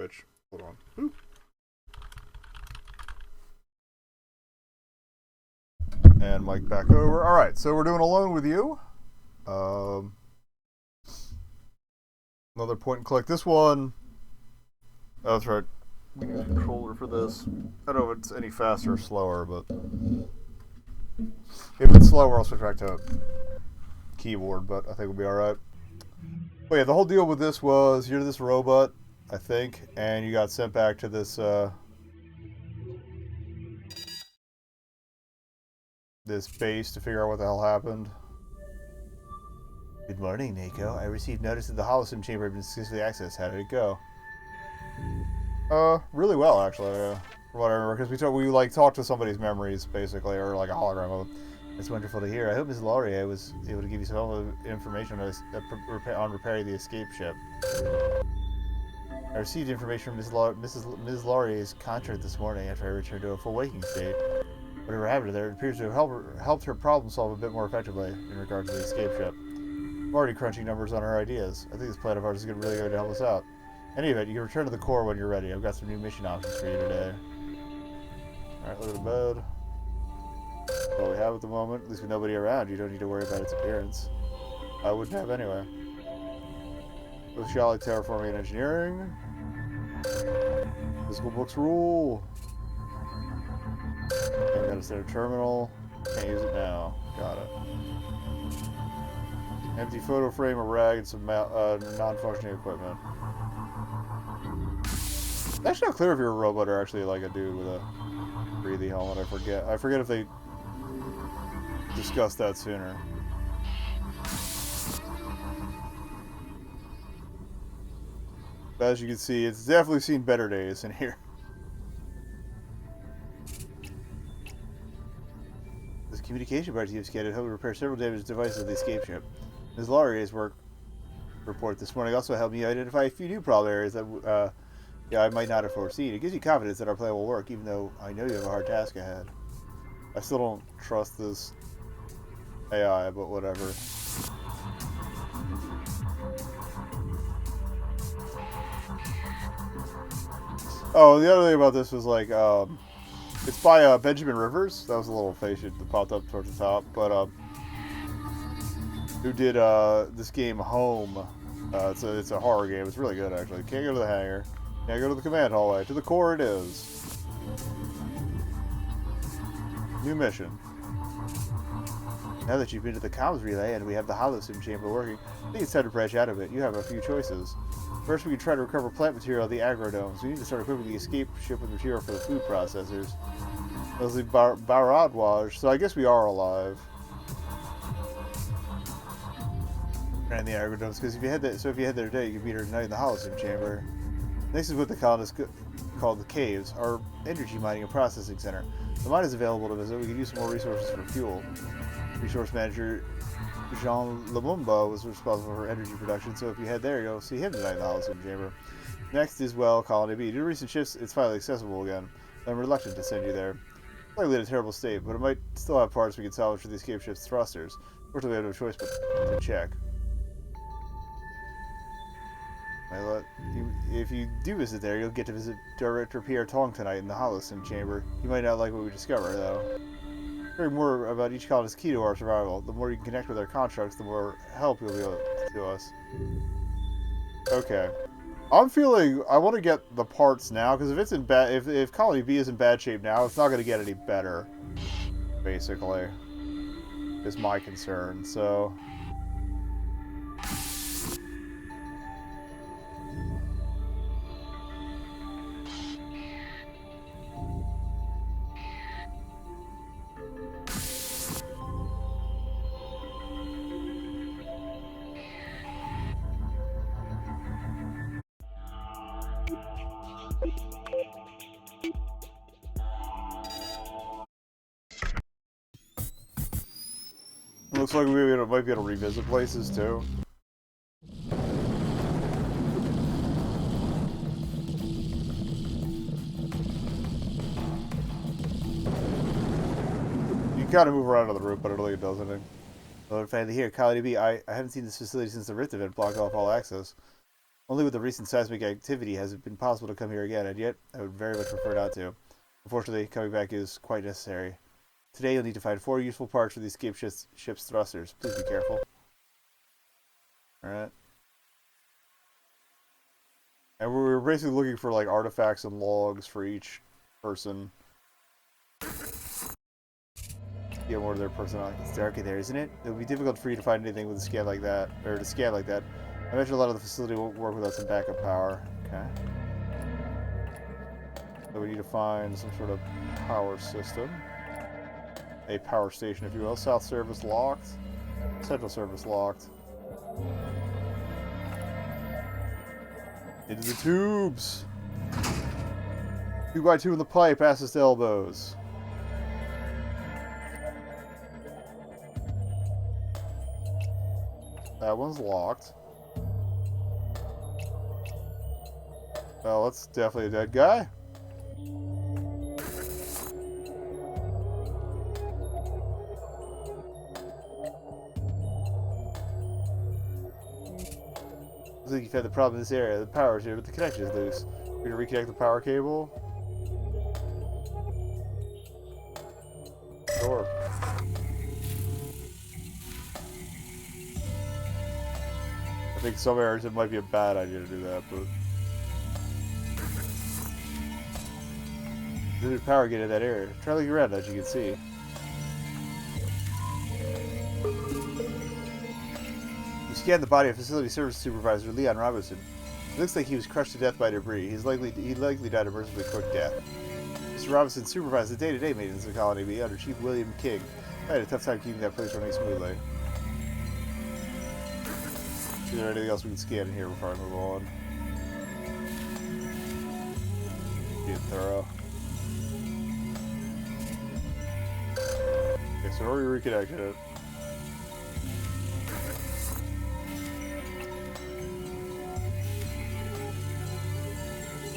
switch. Hold on. Ooh. And mic back over. Alright, so we're doing Alone with You. Another point and click. This one... Oh, that's right. We use a controller for this. I don't know if it's any faster or slower, but... If it's slower, I'll switch back to keyboard, but I think we'll be alright. But yeah, the whole deal with this was, you're this robot, I think, and you got sent back to this, this base to figure out what the hell happened. Good morning, Nico. I received notice that the Holosim chamber had been successfully accessed. How did it go? Really well, actually, yeah. From what I remember, because we talked to somebody's memories, basically, or like a hologram of them. It's wonderful to hear. I hope Ms. Laurier was able to give you some information on repairing the escape ship. I received information from Ms. Laurier's contract this morning after I returned to a full waking state. Whatever happened to there, it appears to have helped her problem solve a bit more effectively in regards to the escape ship. I'm already crunching numbers on her ideas. I think this plan of ours is really going to help us out. In any event, you can return to the core when you're ready. I've got some new mission options for you today. Alright, look at the mode. That's all we have at the moment. At least with nobody around, you don't need to worry about its appearance. I wouldn't have anyway. Sociality, terraforming, and engineering. Physical books rule. I've got a standard terminal. Can't use it now. Got it. Empty photo frame, a rag, and some non-functioning equipment. It's actually not clear if you're a robot or actually like a dude with a breathing helmet. I forget if they discussed that sooner. But as you can see, it's definitely seen better days in here. This communication party you've scanned helped repair several damaged devices of the escape ship. Ms. Laurier's work report this morning also helped me identify a few new problem areas that I might not have foreseen. It gives you confidence that our plan will work, even though I know you have a hard task ahead. I still don't trust this AI, but whatever. Oh, the other thing about this was like, it's by Benjamin Rivers. That was a little face that popped up towards the top, but who did this game Home? It's a horror game. It's really good actually. Can't go to the hangar. Can't go to the command hallway. To the core it is. New mission. Now that you've been to the comms relay and we have the Holosim chamber working, I think it's time to branch out a bit. You have a few choices. First, we can try to recover plant material at the agrodomes. We need to start equipping the escape ship with material for the food processors. Those are Baradwaj, so I guess we are alive. And the agrodomes, because if you head there today, you can meet her tonight in the Holosim chamber. Next is what the colonists called the Caves, our energy mining and processing center. The mine is available to visit. We can use some more resources for fuel. Resource manager Jean Lumumba was responsible for energy production, so if you head there, you'll see him tonight in the Holosim chamber. Next is, well, Colony B. Due to recent shifts, it's finally accessible again. I'm reluctant to send you there. It's likely in a terrible state, but it might still have parts we can salvage for the escape ship's thrusters. Fortunately, we have no choice but to check. If you do visit there, you'll get to visit Director Pierre Tong tonight in the Holosim chamber. You might not like what we discover, though. Hearing more about each colonist is key to our survival. The more you can connect with our constructs, the more help you'll be able to us. Okay. I'm feeling I want to get the parts now, because if it's in if Colony B is in bad shape now, it's not going to get any better. Basically, is my concern. So. Looks like we might be able to revisit places too. You kind of move around on the roof, but I don't think it does anything. Well, finally here, Colony B. I haven't seen this facility since the Rift event blocked off all access. Only with the recent seismic activity has it been possible to come here again, and yet I would very much prefer not to. Unfortunately, coming back is quite necessary. Today you'll need to find 4 useful parts for the escape ship's thrusters. Please be careful. Alright. And we were basically looking for like artifacts and logs for each person. Get more of their personality. It's dark in there, isn't it? It would be difficult for you to find anything with a scan like that, or to scan like that. I imagine a lot of the facility won't work without some backup power. Okay. So we need to find some sort of power system. A power station, if you will. South service locked. Central service locked. Into the tubes! 2x2 in the pipe, asses to elbows. That one's locked. Well, that's definitely a dead guy. Looks like you've had the problem in this area. The power's here, but the connection is loose. We're gonna reconnect the power cable. Sure. I think some areas it might be a bad idea to do that, but there's power getting in that area. Try looking around, as you can see. You scanned the body of Facility Service Supervisor Leon Robinson. It looks like he was crushed to death by debris. He likely died a mercifully quick death. Mr. Robinson supervised the day-to-day maintenance of Colony B under Chief William King. I had a tough time keeping that place running smoothly. Is there anything else we can scan in here before I move on? Being thorough. Okay, so already reconnected it.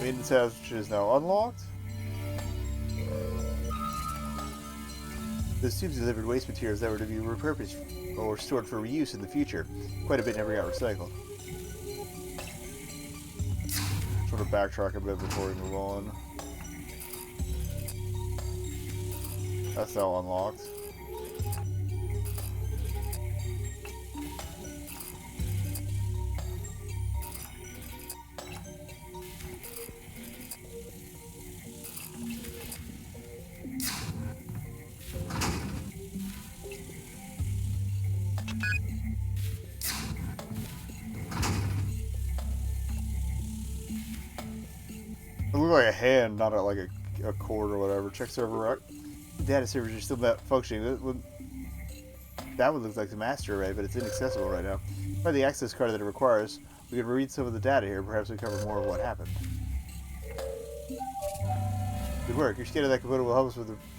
Maintenance hatch is now unlocked. Those tubes delivered waste materials that were to be repurposed or stored for reuse in the future. Quite a bit never got recycled. Sort of backtrack a bit before we move on. That's now unlocked. It looked like a hand, not like a cord or whatever. Check server. Data servers are still functioning. That one looks like the master array, but it's inaccessible right now. By the access card that it requires, we can read some of the data here. Perhaps we cover more of what happened. Good work. Your scan of that component will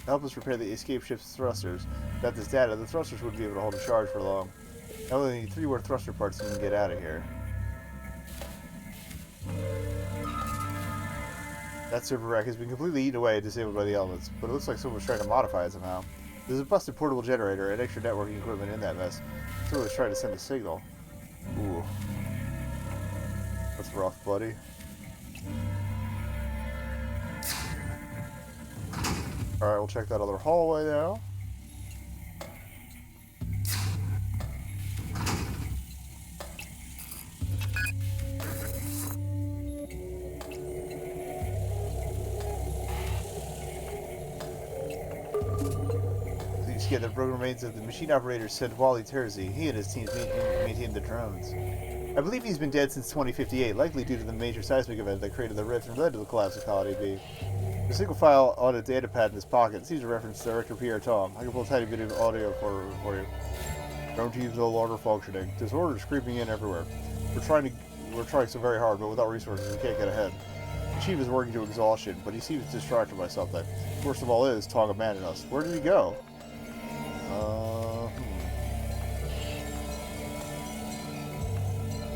help us repair the escape ship's thrusters. Without this data, the thrusters wouldn't be able to hold a charge for long. I only need 3 more thruster parts and we can get out of here. That server rack has been completely eaten away and disabled by the elements, but it looks like someone was trying to modify it somehow. There's a busted portable generator and extra networking equipment in that mess. Someone was trying to send a signal. Ooh. That's rough, buddy. Alright, we'll check that other hallway now. Yeah, the broken remains of the machine operator said Wally Terzi. He and his team maintained the drones. I believe he's been dead since 2058, likely due to the major seismic event that created the rift and led to the collapse of Colony B. The single file on a data pad in his pocket seems to reference Director Pierre Tom. I can pull a tiny bit of audio for you. Drone team's no longer functioning. Disorders creeping in everywhere. We're trying so very hard, but without resources we can't get ahead. The chief is working to exhaustion, but he seems distracted by something. Worst of all is, Tom abandoned us. Where did he go?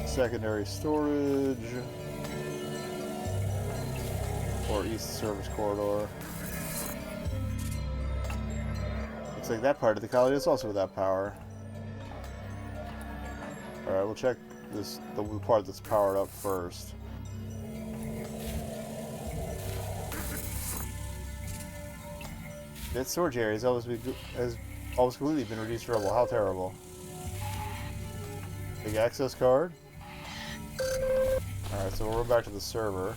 Secondary storage or east service corridor. Looks like that part of the colony is also without power. Alright, we'll check the part that's powered up first. That storage area has almost completely been reduced to rubble. How terrible. Big access card. Alright, so we'll run back to the server.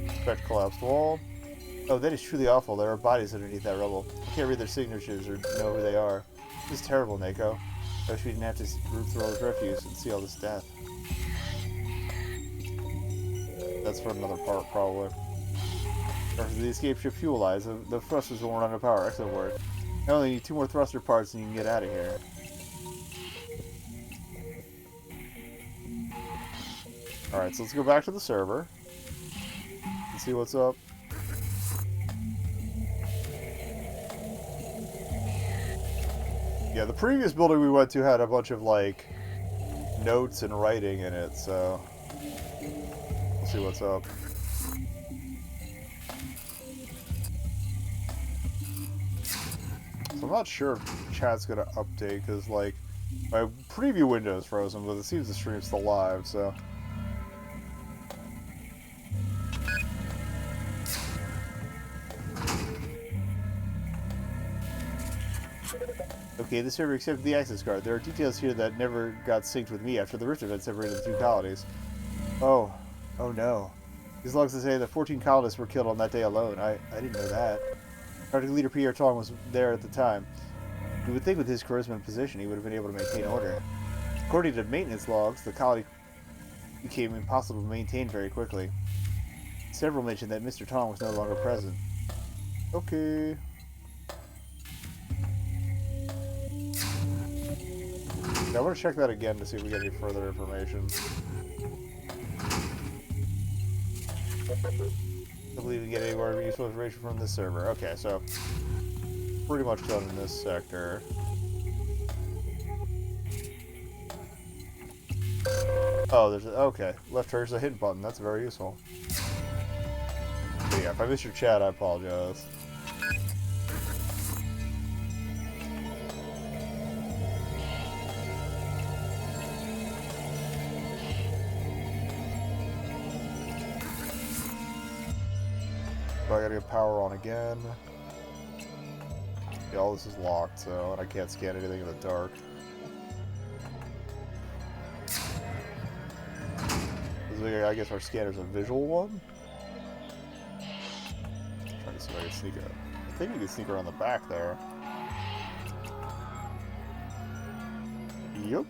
Expect collapsed wall. Oh, that is truly awful. There are bodies underneath that rubble. I can't read their signatures or know who they are. This is terrible, Neko. I wish we didn't have to root through all this refuse and see all this death. That's for another part, probably. After the escape ship fuel lines, the thrusters won't run out of power. Excellent work. I only need 2 more thruster parts and you can get out of here. Alright, so let's go back to the server. And see what's up. Yeah, the previous building we went to had a bunch of, like, notes and writing in it, so... We'll see what's up. So I'm not sure if chat's gonna update, because, like, my preview window is frozen, but it seems the stream's still live, so... Okay, the server accepted the access card. There are details here that never got synced with me after the rift event separated the 2 colonies. Oh. Oh no. These logs say that 14 colonists were killed on that day alone. I didn't know that. Project leader Pierre Tong was there at the time. You would think with his charisma and position he would have been able to maintain order. According to maintenance logs, the colony became impossible to maintain very quickly. Several mentioned that Mr. Tong was no longer present. Okay. I want to check that again to see if we get any further information. I believe we get any more useful information from this server. Okay, so pretty much done in this sector. Oh, there's okay. Left trigger's a hit button. That's very useful. But yeah, if I missed your chat, I apologize. I gotta get power on again. Yeah, all this is locked, so and I can't scan anything in the dark. I guess our scanner's a visual one. Trying to see if I can sneak it. I think we can sneak around the back there. Yep.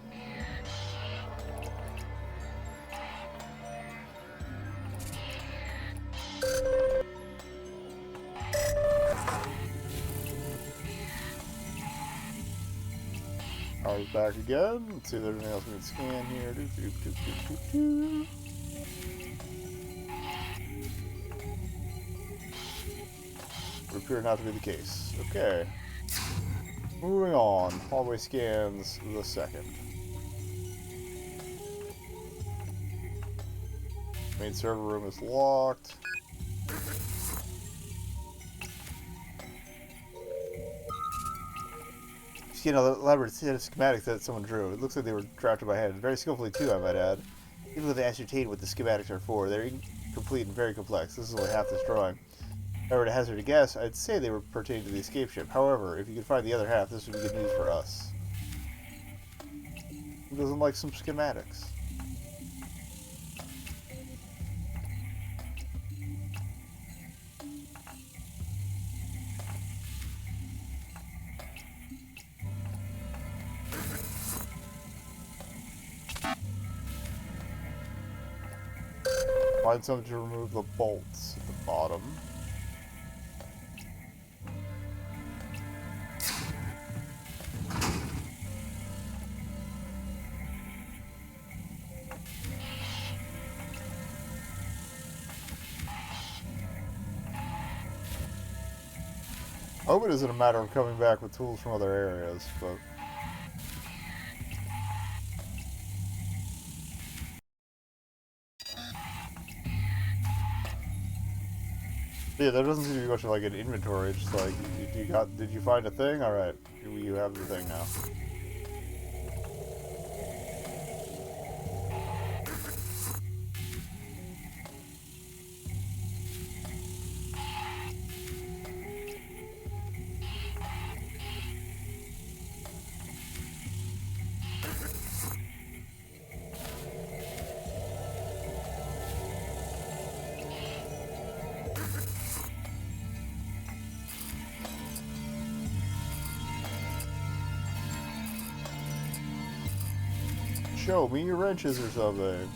Power's back again. Let's see if there's anything else we can scan here. Would appear not to be the case. Okay. Moving on. Hallway scans the second. Main server room is locked. You know, the elaborate schematics that someone drew. It looks like they were drafted by hand. Very skillfully, too, I might add. Even though they ascertain what the schematics are for, they're incomplete and very complex. This is only half this drawing. If I were to hazard a guess, I'd say they were pertaining to the escape ship. However, if you could find the other half, this would be good news for us. Who doesn't like some schematics? Find something to remove the bolts at the bottom. I hope it isn't a matter of coming back with tools from other areas, but... Yeah, there doesn't seem to be much of like an inventory. Just like, did you find a thing? All right, you have the thing now. Show me your wrenches or something.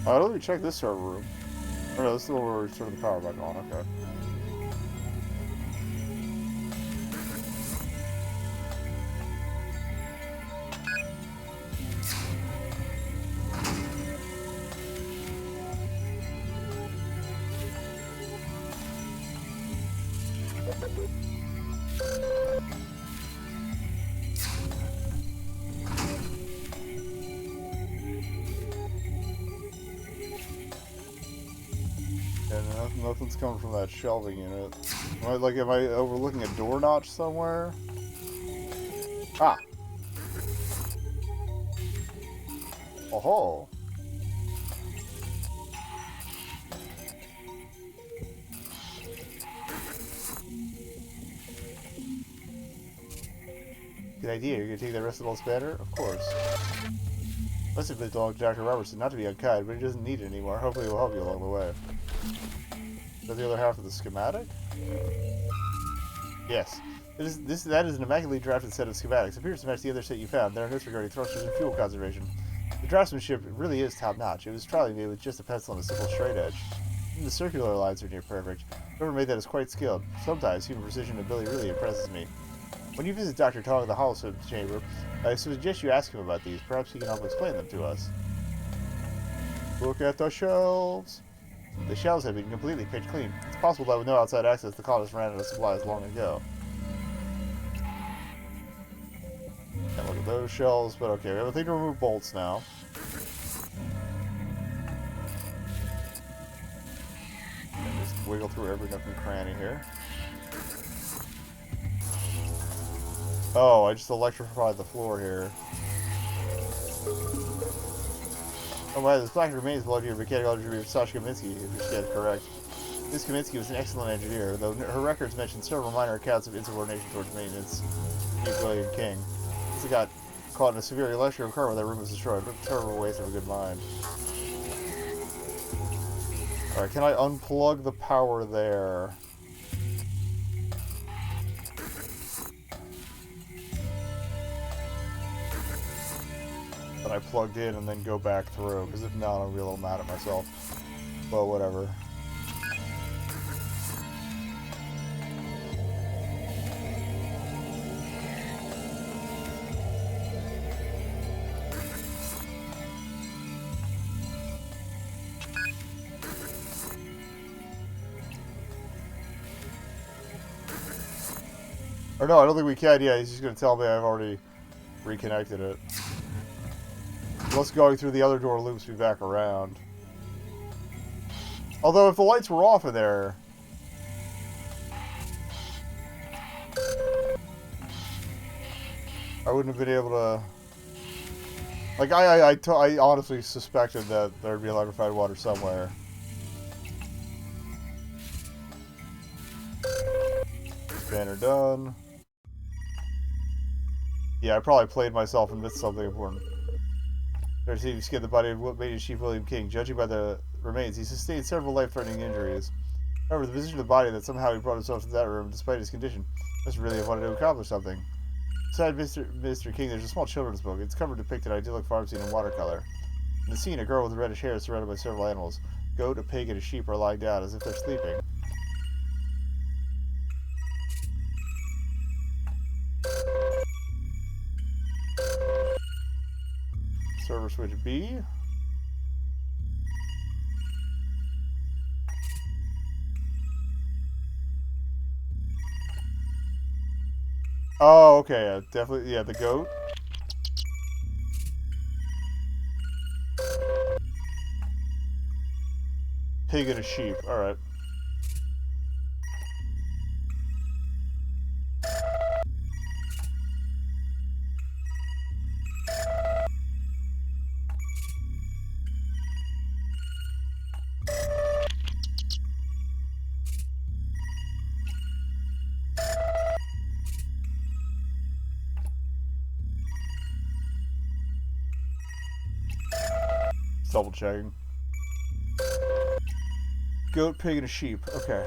Let me check this server room. Oh no, this is the one where we turn the power back on, okay. And nothing's coming from that shelving unit. Am I overlooking a door notch somewhere? Ah! Oh-ho! Good idea. You're gonna take that rest of the spanner? Of course. Must have been told Dr. Robertson not to be unkind, but he doesn't need it anymore. Hopefully it will help you along the way. Is that the other half of the schematic? Yes. That is an immaculately drafted set of schematics. It appears to match the other set you found. There are notes regarding thrusters and fuel conservation. The draftsmanship really is top-notch. It was trially made with just a pencil and a simple straight edge. Even the circular lines are near perfect. Whoever made that is quite skilled. Sometimes human precision and ability really impresses me. When you visit Dr. Tong in the Holosome Chamber, I suggest you ask him about these. Perhaps he can help explain them to us. Look at the shelves! The shelves have been completely pitch clean. It's possible that with no outside access, the colonists ran out of supplies long ago. Can't look at those shelves, but okay, we have a thing to remove bolts now. And just wiggle through every nook and cranny here. Oh, I just electrified the floor here. Oh wow, this plaque remains belonged to your mechanical engineer Sasha Kaminsky, if you get it correct. Ms. Kaminsky was an excellent engineer, though her records mention several minor accounts of insubordination towards maintenance. Chief William King. He got caught in a severe electrical current when that room was destroyed. What a terrible waste of a good mind. Alright, can I unplug the power there? That I plugged in and then go back through, because if not, I'll be a little mad at myself. But whatever. Or no, I don't think we can. Yeah, he's just going to tell me I've already reconnected it. Let's going through the other door loops me back around. Although if the lights were off in there... I wouldn't have been able to... Like, I honestly suspected that there'd be electrified water somewhere. Spanner done. Yeah, I probably played myself and missed something important. There's he skinned the body of Major Chief William King. Judging by the remains, he sustained several life-threatening injuries. However, the position of the body that somehow he brought himself to that room, despite his condition, must really have wanted to accomplish something. Beside Mr. King, there's a small children's book. Its cover depicted an idyllic farm scene in watercolor. In the scene, a girl with reddish hair is surrounded by several animals. A goat, a pig, and a sheep are lying down as if they're sleeping. Server switch B. Oh, okay, yeah, definitely, yeah, the goat. Pig and a sheep, alright. double checking. Goat, pig, and a sheep. Okay.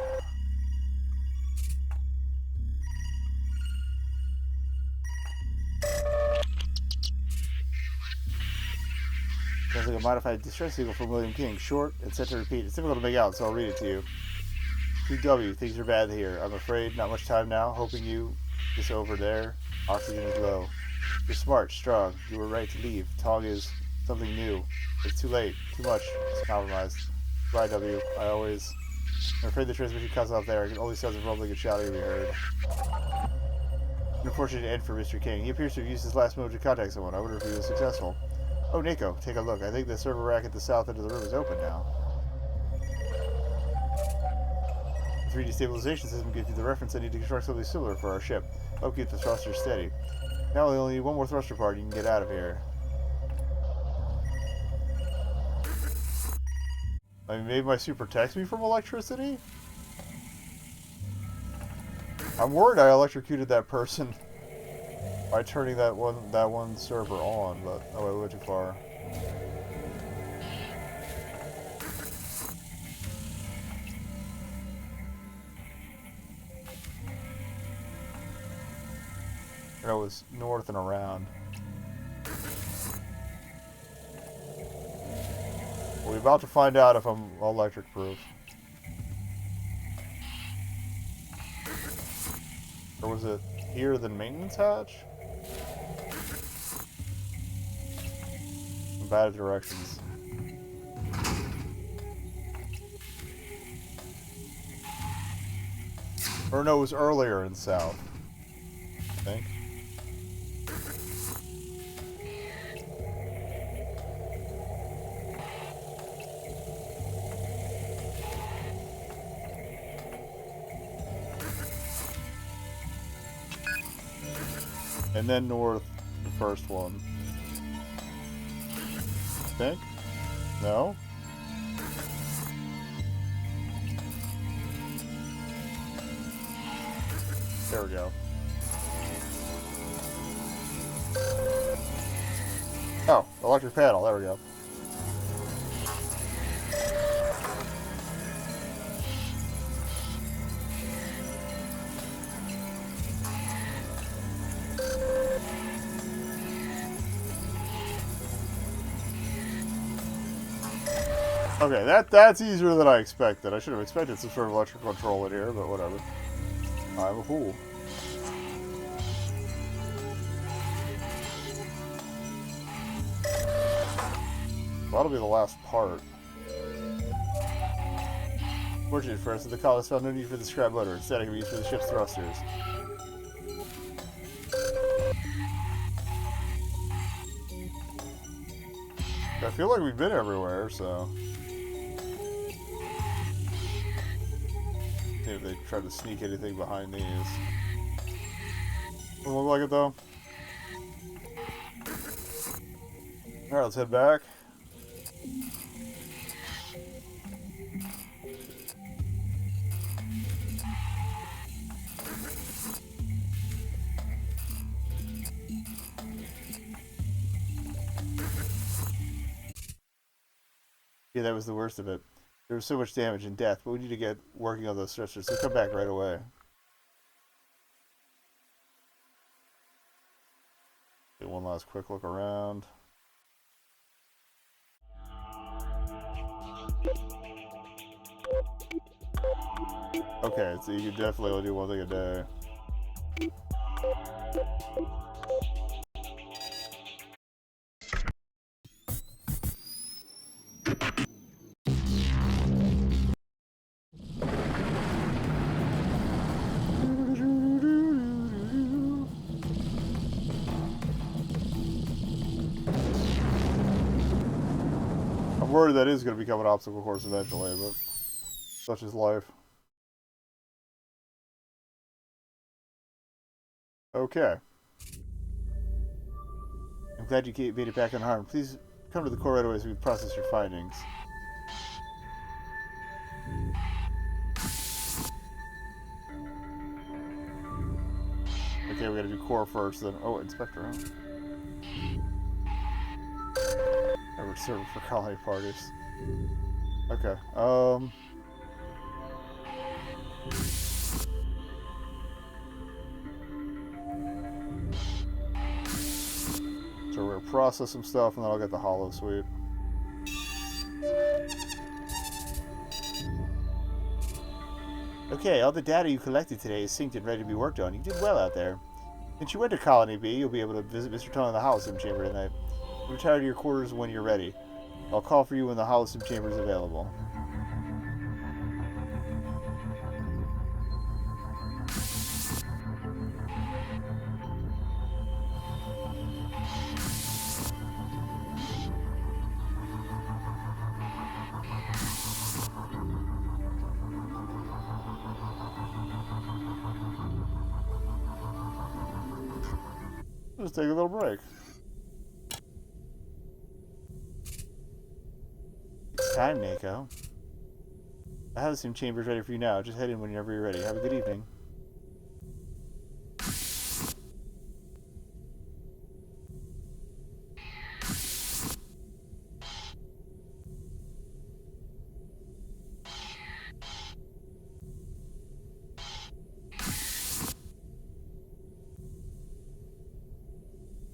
Sounds like a modified distress signal from William King. Short and set to repeat. It's difficult to make out, so I'll read it to you. PW, things are bad here. I'm afraid not much time now. Hoping you is over there. Oxygen is low. You're smart, strong. You were right to leave. Tong is something new. It's too late. Too much. It's compromised. Bye, W. I'm afraid the transmission cuts off there. I can only sounds of rumbling and shouting to be heard. An unfortunate end for Mr. King. He appears to have used his last move to contact someone. I wonder if he was successful. Oh, Nico, take a look. I think the server rack at the south end of the room is open now. The 3D stabilization system gives you the reference I need to construct something similar for our ship. I'll keep the thrusters steady. Now we only need one more thruster part. You can get out of here. I mean, maybe my suit protects me from electricity? I'm worried I electrocuted that person by turning that one server on, but oh, I went too far. It was north and around. We're about to find out if I'm electric proof. Or was it here the maintenance hatch? Bad directions. Or no, it was earlier in south, I think. And then north, the first one. I think? No? There we go. Oh, electric panel, there we go. Okay, that's easier than I expected. I should have expected some sort of electric control in here, but whatever. I'm a fool. That'll be the last part. Fortunate for us, the colonists found no need for the scrap motor. Instead, it can be used for the ship's thrusters. I feel like we've been everywhere, so... See if they try to sneak anything behind these. Doesn't look like it, though. Alright, let's head back. Yeah, that was the worst of it. There was so much damage and death, but we need to get working on those stretchers, so come back right away. Do one last quick look around. Okay, so you can definitely only do one thing a day. I'm worried that is going to become an obstacle course eventually, but such is life. Okay. I'm glad you made it back unharmed. Please come to the core right away so we can process your findings. Okay, we gotta do core first, then... Oh, inspector, huh? Never served for colony parties. Okay. So we're gonna process some stuff, and then I'll get the hollow suite. Okay, all the data you collected today is synced and ready to be worked on. You did well out there. Since you went to Colony B, you'll be able to visit Mr. Tone in the Holocene Chamber tonight. Retire to your quarters when you're ready. I'll call for you when the Holocene Chamber is available. Just take a little break. It's time, Neko. The Holocene Chamber is ready for you now. Just head in whenever you're ready. Have a good evening.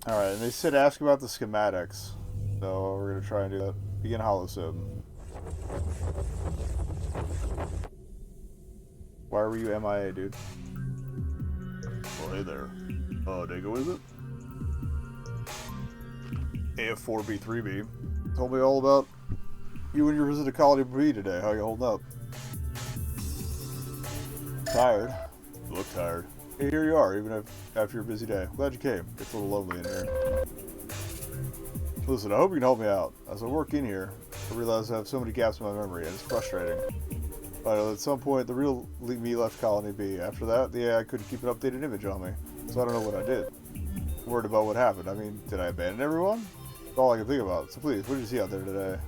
Alright, and they said ask about the schematics. So we're going to try and do that. Begin Holosome. Why were you MIA, dude? Oh, hey there. Dago, is it? AF4B3B. Told me all about you and your visit to Colony B today. How you holding up? Tired? You look tired. Hey, here you are, even after your busy day. Glad you came. It's a little lonely in here. Listen, I hope you can help me out. As I work in here, I realize I have so many gaps in my memory, and it's frustrating. But at some point, the real me left Colony B. After that, the AI couldn't keep an updated image on me, so I don't know what I did. I'm worried about what happened. I mean, did I abandon everyone? That's all I can think about. So please, what did you see out there today?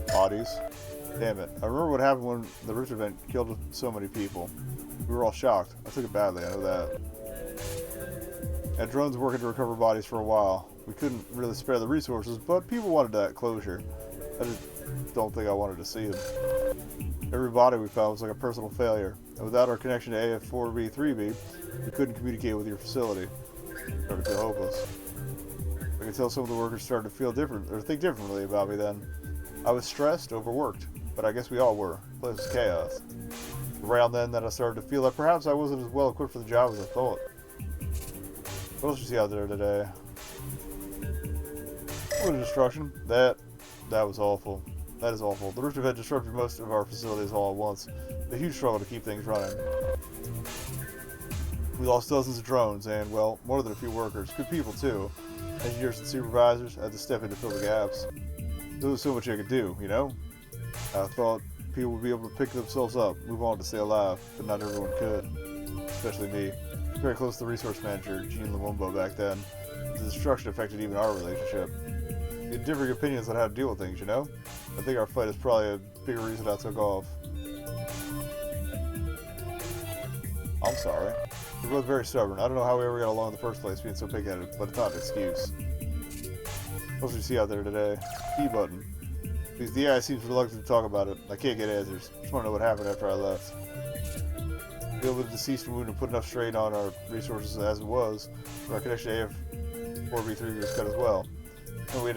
Bodies. Damn it. I remember what happened when the Rift event killed so many people. We were all shocked. I took it badly, I know that. Had drones working to recover bodies for a while. We couldn't really spare the resources, but people wanted that closure. I just don't think I wanted to see them. Every body we found was like a personal failure, and without our connection to AF4B3B, we couldn't communicate with your facility. I started to feel hopeless. I could tell some of the workers started to feel different, or think differently about me then. I was stressed, overworked, but I guess we all were. The place was chaos. Around then that I started to feel that perhaps I wasn't as well equipped for the job as I thought. What else did you see out there today? What a destruction. That was awful. That is awful. The Rift event disrupted most of our facilities all at once. A huge struggle to keep things running. We lost dozens of drones and, well, more than a few workers. Good people, too. Engineers and supervisors had to step in to fill the gaps. There was so much I could do, you know? I thought people would be able to pick themselves up, move on to stay alive, but not everyone could. Especially me. Very close to the resource manager, Jean Lumumbo, back then. The destruction affected even our relationship. We had differing opinions on how to deal with things, you know? I think our fight is probably a bigger reason I took off. I'm sorry. We're both very stubborn. I don't know how we ever got along in the first place, being so pig-headed, but it's not an excuse. What did you see out there today? E button. Because the AI seems reluctant to talk about it. I can't get answers. Just want to know what happened after I left. Be able to deceased and wound and put enough strain on our resources as it was, but our connection to AF4B3 was cut as well. And we had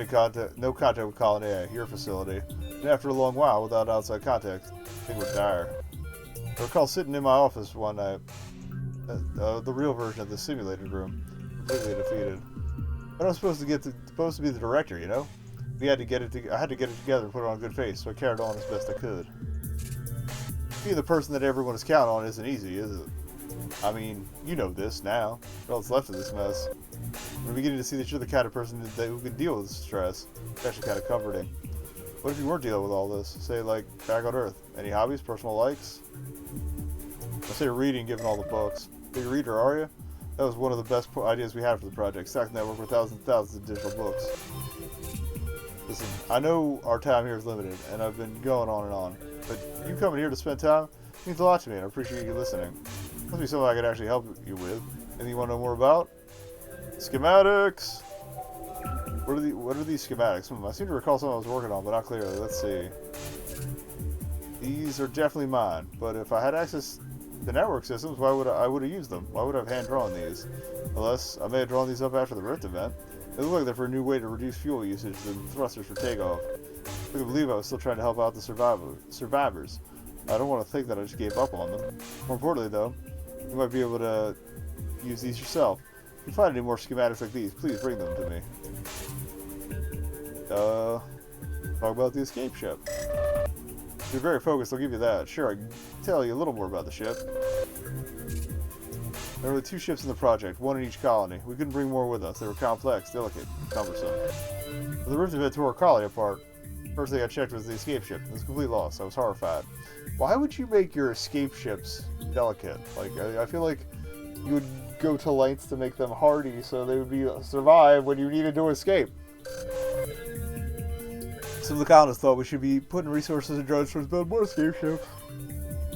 no contact with Colony A, your facility. And after a long while, without outside contact, things were dire. I recall sitting in my office one night, the real version of the simulated room, completely defeated. But I was supposed to be the director, you know? I had to get it together and put it on a good face, so I carried on as best I could. Being the person that everyone is counting on isn't easy, is it? I mean, you know this now. What else left of this mess? We're beginning to see that you're the kind of person who can deal with stress. It's actually kind of comforting. What if you weren't dealing with all this? Say, like, back on Earth. Any hobbies, personal likes? I say reading, given all the books. Big reader, are you? That was one of the best ideas we had for the project. Stack the network with thousands and thousands of digital books. Listen, I know our time here is limited, and I've been going on and on. But you coming here to spend time means a lot to me, and I appreciate you listening. Must be something I could actually help you with. Anything you want to know more about? Schematics! What are these schematics? I seem to recall something I was working on, but not clearly. Let's see. These are definitely mine, but if I had access to network systems, why would I would have used them? Why would I have hand drawn these? Unless I may have drawn these up after the Rift event. They look like they're for a new way to reduce fuel usage and thrusters for takeoff. I couldn't believe I was still trying to help out the survivors. I don't want to think that I just gave up on them. More importantly, though, you might be able to use these yourself. If you find any more schematics like these, please bring them to me. Talk about the escape ship. If you're very focused, I'll give you that. Sure, I can tell you a little more about the ship. There were 2 ships in the project, 1 in each colony. We couldn't bring more with us. They were complex, delicate, cumbersome. The Rift event tore our colony apart. First thing I checked was the escape ship. It was a complete loss. I was horrified. Why would you make your escape ships delicate? Like, I feel like you would go to lengths to make them hardy so they would survive when you needed to escape. Some of the colonists thought we should be putting resources and drones towards building more escape ships.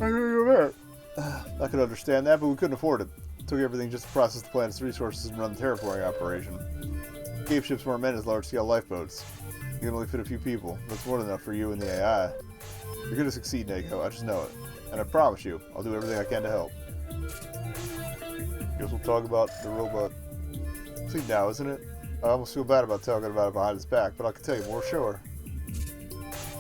I could understand that, but we couldn't afford it. It took everything just to process the planet's resources and run the terraforming operation. Escape ships weren't meant as large-scale lifeboats. You can only fit a few people. That's more than enough for you and the AI. You're going to succeed, Neko. I just know it. And I promise you, I'll do everything I can to help. Guess we'll talk about the robot. See now, isn't it? I almost feel bad about talking about it behind his back, but I can tell you more sure.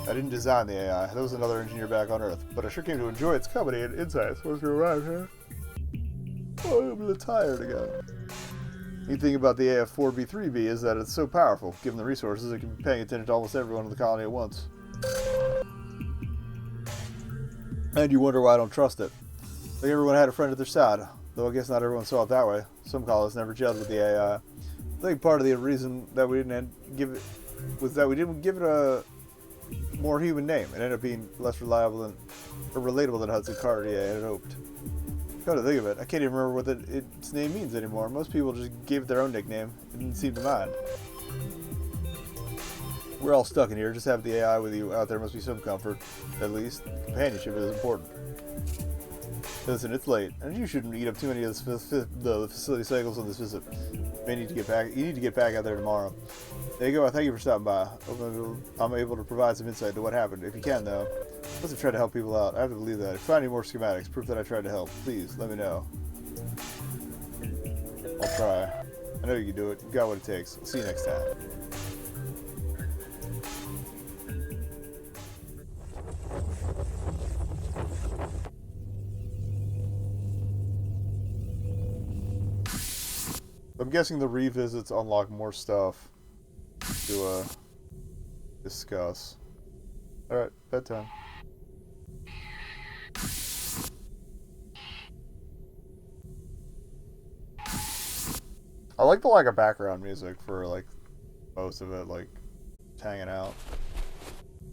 I didn't design the AI. There was another engineer back on Earth, but I sure came to enjoy its company and insights once we arrived here. Oh, I'm a little tired again. The thing about the AF-4B-3B is that it's so powerful. Given the resources, it can be paying attention to almost everyone in the colony at once. And you wonder why I don't trust it. Like everyone had a friend at their side, though I guess not everyone saw it that way. Some colonists never gelled with the AI. I think part of the reason that we didn't give it was that we didn't give it a more human name. It ended up being less reliable or relatable than Hudson Cartier had hoped. Come to think of it, I can't even remember what its name means anymore. Most people just gave it their own nickname and didn't seem to mind. We're all stuck in here. Just have the AI with you out there must be some comfort. At least, companionship is important. Listen, it's late, and you shouldn't eat up too many of the facility cycles on this visit. You need to get back out there tomorrow. There you go. Thank you for stopping by. I'm able to provide some insight into what happened. If you can, though, let's try to help people out. I have to believe that. If you find any more schematics, proof that I tried to help, please let me know. I'll try. I know you can do it. You got what it takes. I'll see you next time. I'm guessing the revisits unlock more stuff to discuss. Alright, bedtime. I like the lack of background music for like most of it, like hanging out.